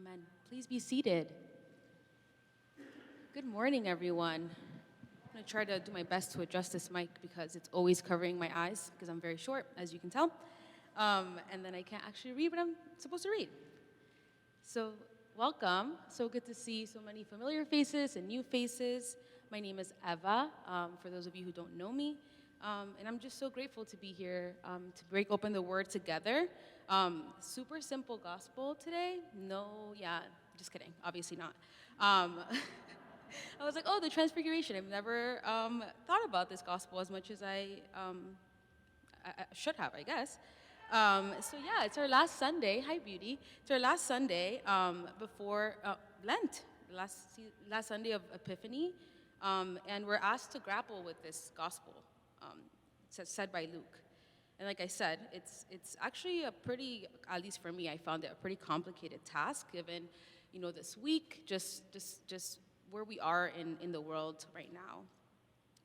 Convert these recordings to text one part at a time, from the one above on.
Amen. Please be seated. Good morning, everyone. I'm going to try to do my best to adjust this mic because it's always covering my eyes because I'm very short, as you can tell. And then I can't actually read what I'm supposed to read. So, welcome. So good to see so many familiar faces and new faces. My name is Eva, for those of you who don't know me. And I'm just so grateful to be here to break open the Word together. Super simple gospel today. Just kidding. Obviously not. I was like, oh, the Transfiguration. I've never thought about this gospel as much as I should have, I guess. It's our last Sunday. Hi, Beauty. It's our last Sunday before Lent, last Sunday of Epiphany. And we're asked to grapple with this gospel said by Luke. And like I said, it's actually a pretty, at least for me, I found it a pretty complicated task given, this week, just where we are in the world right now.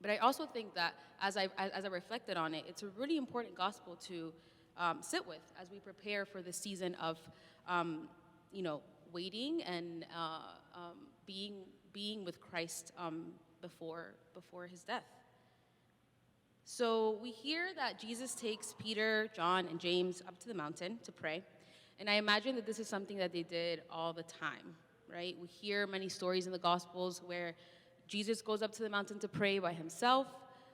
But I also think that as I reflected on it, it's a really important gospel to sit with as we prepare for the season of, waiting and being with Christ before his death. So we hear that Jesus takes Peter, John, and James up to the mountain to pray. And I imagine that this is something that they did all the time, right? We hear many stories in the Gospels where Jesus goes up to the mountain to pray by himself.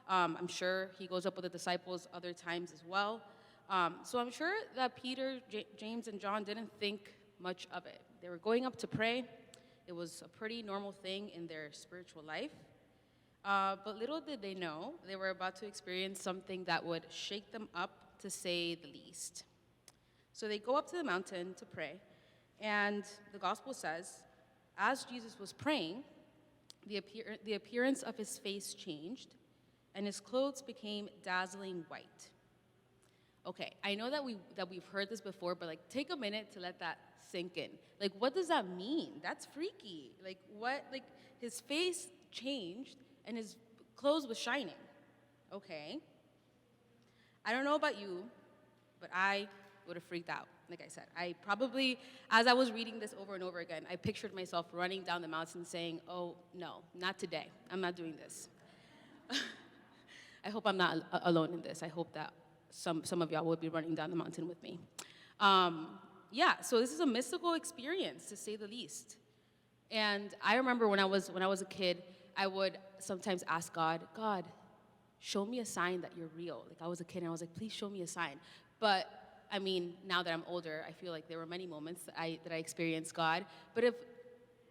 I'm sure he goes up with the disciples other times as well. So I'm sure that Peter, James, and John didn't think much of it. They were going up to pray. It was a pretty normal thing in their spiritual life. But little did they know, they were about to experience something that would shake them up, to say the least. So they go up to the mountain to pray, and the gospel says, as Jesus was praying, the appearance of his face changed, and his clothes became dazzling white. Okay, I know that we've heard this before, but take a minute to let that sink in. What does that mean? That's freaky. His face changed, and his clothes was shining. Okay. I don't know about you, but I would have freaked out. Like I said, I probably, as I was reading this over and over again, I pictured myself running down the mountain saying, oh, no, not today. I'm not doing this. I hope I'm not alone in this. I hope that some of y'all will be running down the mountain with me. So this is a mystical experience, to say the least. And I remember when I was a kid, I would sometimes ask God, show me a sign that you're real. I was a kid and I was like, please show me a sign. But I mean, now that I'm older, I feel like there were many moments that I experienced God. But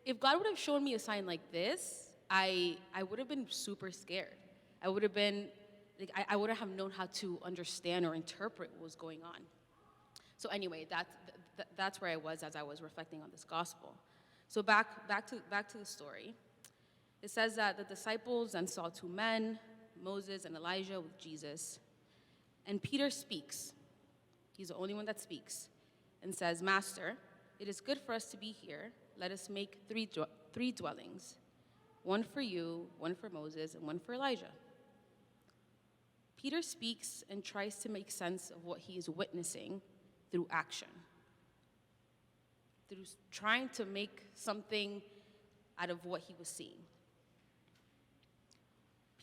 if God would have shown me a sign like this, I would have been super scared. I would have been, I wouldn't have known how to understand or interpret what was going on. So anyway, that's where I was as I was reflecting on this gospel. So back to the story. It says that the disciples then saw two men, Moses and Elijah, with Jesus. And Peter speaks. He's the only one that speaks. And says, Master, it is good for us to be here. Let us make three dwellings. One for you, one for Moses, and one for Elijah. Peter speaks and tries to make sense of what he is witnessing through action. Through trying to make something out of what he was seeing.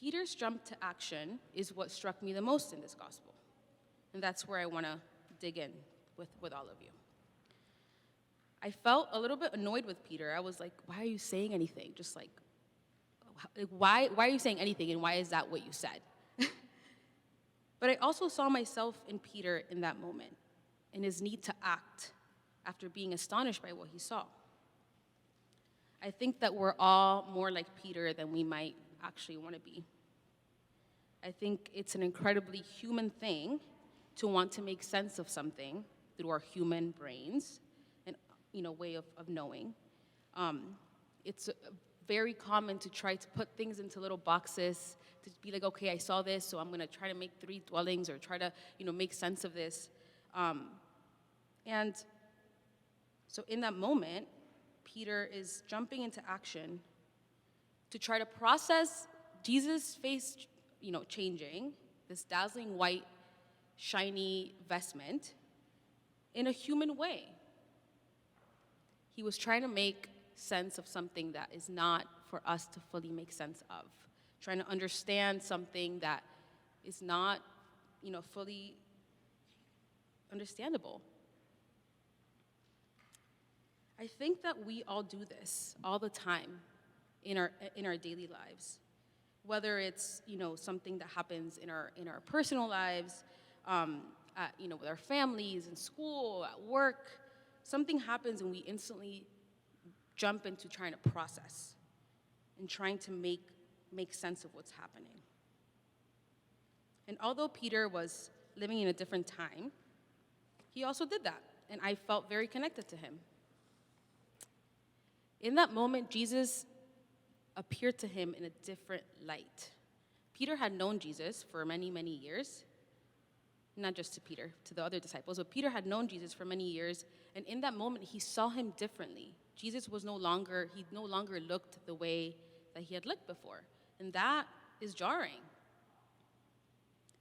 Peter's jump to action is what struck me the most in this gospel. And that's where I want to dig in with all of you. I felt a little bit annoyed with Peter. I was like, why are you saying anything? Just why are you saying anything, and why is that what you said? But I also saw myself in Peter in that moment, in his need to act after being astonished by what he saw. I think that we're all more like Peter than we might actually want to be. I think it's an incredibly human thing to want to make sense of something through our human brains and way of knowing. It's very common to try to put things into little boxes, to be like, okay, I saw this, so I'm going to try to make three dwellings or try to make sense of this. And so in that moment, Peter is jumping into action to try to process Jesus' face, changing, this dazzling white, shiny vestment, in a human way. He was trying to make sense of something that is not for us to fully make sense of, trying to understand something that is not, fully understandable. I think that we all do this all the time in our daily lives, whether it's something that happens in our personal lives, with our families, in school, at work. Something happens and we instantly jump into trying to process and trying to make sense of what's happening. And although Peter was living in a different time, he also did that, and I felt very connected to him. In that moment, Jesus appeared to him in a different light. Peter had known Jesus for many, many years. Not just to Peter, to the other disciples, but Peter had known Jesus for many years, and in that moment, he saw him differently. Jesus he no longer looked the way that he had looked before, and that is jarring.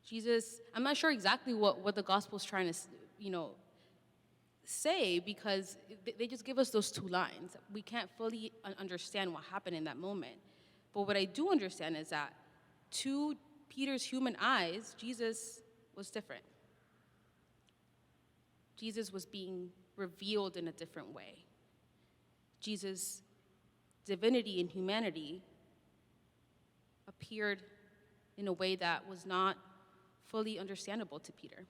Jesus, I'm not sure exactly what the gospel's trying to, say, because they just give us those two lines. We can't fully understand what happened in that moment. But what I do understand is that to Peter's human eyes, Jesus was different. Jesus was being revealed in a different way. Jesus' divinity and humanity appeared in a way that was not fully understandable to Peter.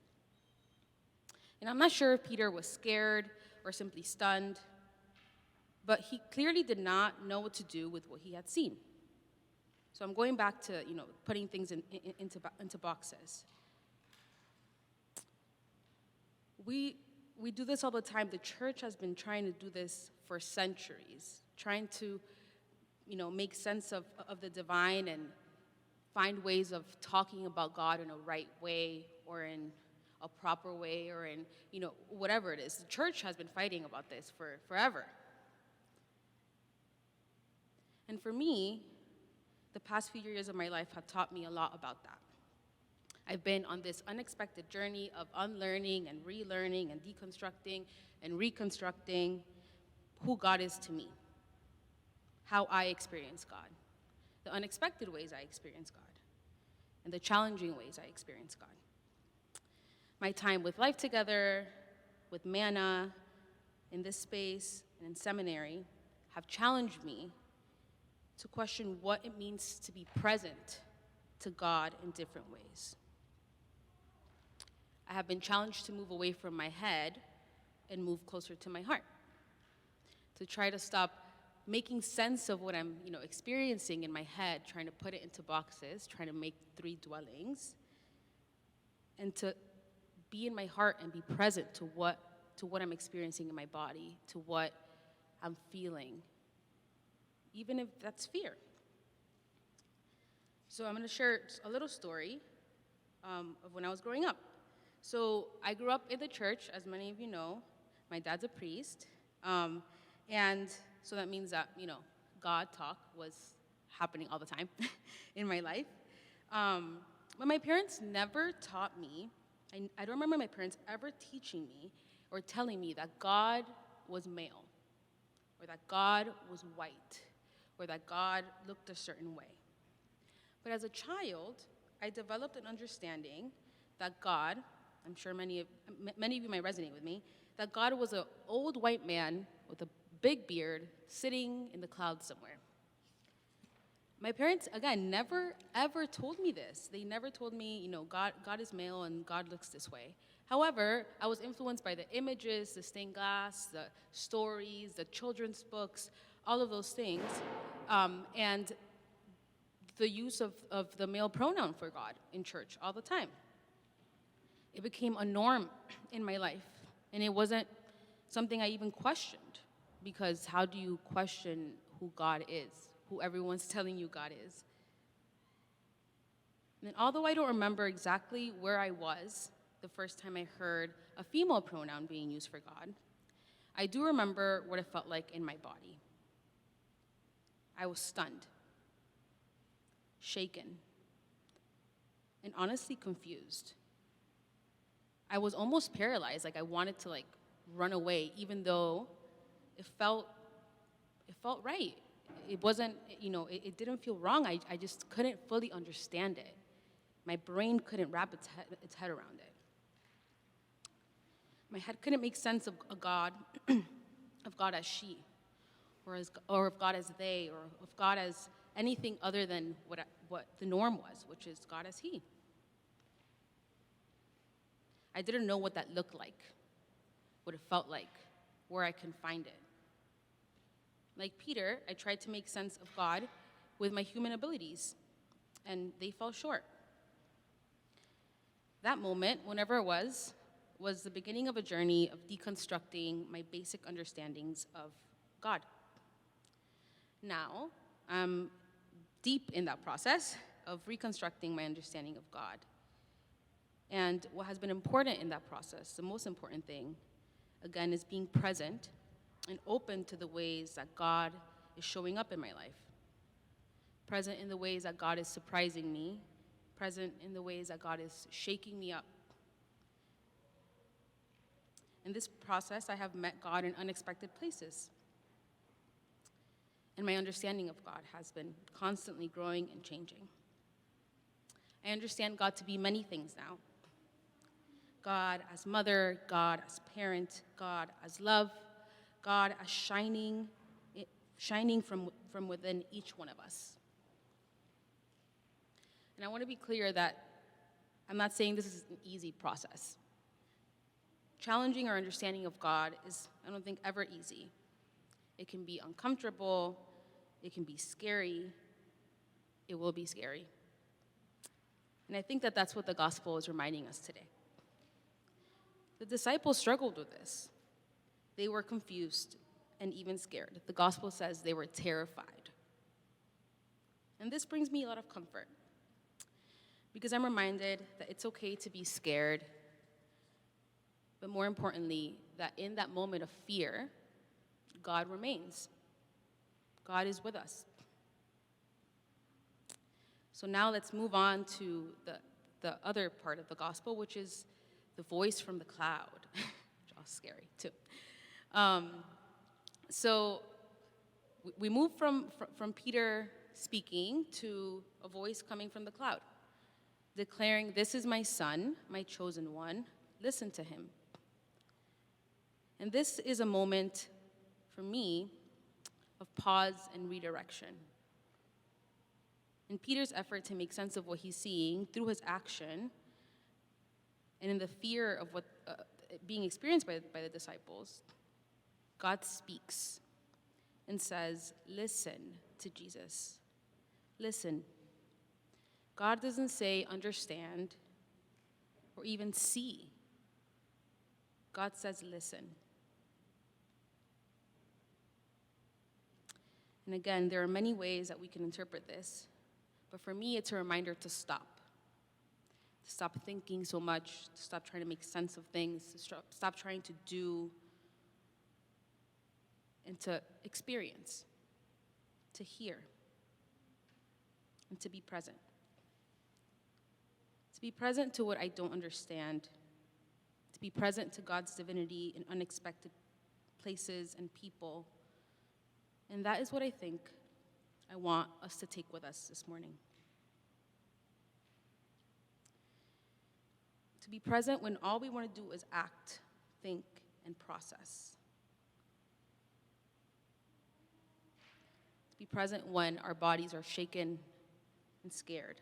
And I'm not sure if Peter was scared or simply stunned, but he clearly did not know what to do with what he had seen. So I'm going back to, putting things into boxes. We do this all the time. The church has been trying to do this for centuries, trying to, make sense of the divine and find ways of talking about God in a right way or in a proper way or in, whatever it is. The church has been fighting about this for forever. And for me, the past few years of my life have taught me a lot about that. I've been on this unexpected journey of unlearning and relearning and deconstructing and reconstructing who God is to me, how I experience God, the unexpected ways I experience God, and the challenging ways I experience God. My time with Life Together, with Manna, in this space, and in seminary have challenged me to question what it means to be present to God in different ways. I have been challenged to move away from my head and move closer to my heart, to try to stop making sense of what I'm, experiencing in my head, trying to put it into boxes, trying to make 3 dwellings, and to be in my heart and be present to what I'm experiencing in my body, to what I'm feeling, even if that's fear. So I'm going to share a little story of when I was growing up. So I grew up in the church, as many of you know. My dad's a priest, and so that means that, God talk was happening all the time in my life. But my parents never taught me, I don't remember my parents ever teaching me or telling me that God was male, or that God was white, or that God looked a certain way. But as a child, I developed an understanding that God, I'm sure many of you might resonate with me, that God was an old white man with a big beard sitting in the clouds somewhere. My parents, again, never, ever told me this. They never told me, God is male and God looks this way. However, I was influenced by the images, the stained glass, the stories, the children's books, all of those things, and the use of the male pronoun for God in church all the time. It became a norm in my life, and it wasn't something I even questioned, because how do you question who God is, who everyone's telling you God is? And although I don't remember exactly where I was the first time I heard a female pronoun being used for God, I do remember what it felt like in my body. I was stunned, shaken, and honestly confused. I was almost paralyzed, like I wanted to run away, even though it felt right. It wasn't, it didn't feel wrong. I just couldn't fully understand it. My brain couldn't wrap its head around it. My head couldn't make sense of a God, of God as she, or of God as they, or of God as anything other than what the norm was, which is God as he. I didn't know what that looked like, what it felt like, where I can find it. Like Peter, I tried to make sense of God with my human abilities, and they fell short. That moment, whenever it was the beginning of a journey of deconstructing my basic understandings of God. Now, I'm deep in that process of reconstructing my understanding of God. And what has been important in that process, the most important thing, again, is being present and open to the ways that God is showing up in my life. Present in the ways that God is surprising me, present in the ways that God is shaking me up. In this process, I have met God in unexpected places. And my understanding of God has been constantly growing and changing. I understand God to be many things now. God as mother, God as parent, God as love, God as shining from within each one of us. And I want to be clear that I'm not saying this is an easy process. Challenging our understanding of God is, I don't think, ever easy. It can be uncomfortable. It can be scary. It will be scary. And I think that that's what the gospel is reminding us today. The disciples struggled with this. They were confused and even scared. The gospel says they were terrified. And this brings me a lot of comfort because I'm reminded that it's okay to be scared, but more importantly, that in that moment of fear, God remains. God is with us. So now let's move on to the other part of the gospel, which is the voice from the cloud, which is scary too. So we move from Peter speaking to a voice coming from the cloud, declaring, "This is my son, my chosen one. Listen to him." And this is a moment for me of pause and redirection. In Peter's effort to make sense of what he's seeing through his action, and in the fear of what being experienced by the disciples, God speaks and says, "Listen to Jesus. Listen." God doesn't say understand or even see. God says listen. And again, there are many ways that we can interpret this, but for me, it's a reminder to stop. To stop thinking so much, to stop trying to make sense of things, to stop trying to do, and to experience, to hear, and to be present. To be present to what I don't understand, to be present to God's divinity in unexpected places and people. And that is what I think I want us to take with us this morning. To be present when all we want to do is act, think, and process. To be present when our bodies are shaken and scared.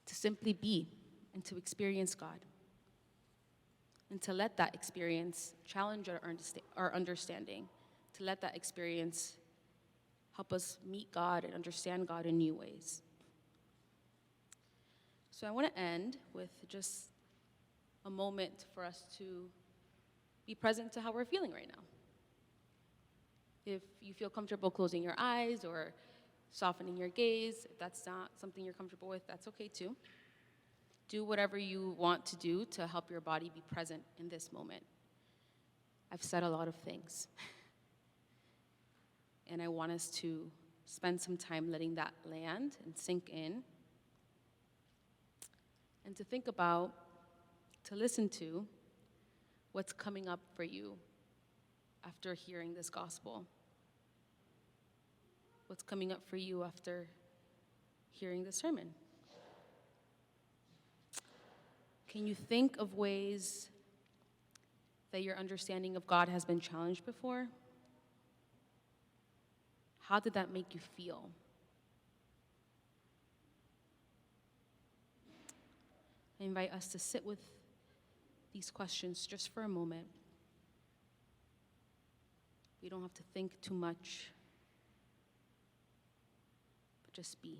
To simply be and to experience God. And to let that experience challenge our understanding. To let that experience help us meet God and understand God in new ways. So I want to end with just a moment for us to be present to how we're feeling right now. If you feel comfortable closing your eyes or softening your gaze, if that's not something you're comfortable with, that's okay too. Do whatever you want to do to help your body be present in this moment. I've said a lot of things. And I want us to spend some time letting that land and sink in. And to think about, to listen to, What's coming up for you after hearing this gospel? What's coming up for you after hearing the sermon? Can you think of ways that your understanding of God has been challenged before? How did that make you feel? I invite us to sit with these questions just for a moment. We don't have to think too much, but just be.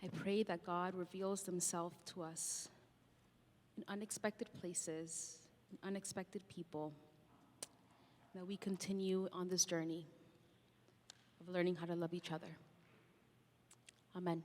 I pray that God reveals himself to us in unexpected places, in unexpected people, that we continue on this journey of learning how to love each other. Amen.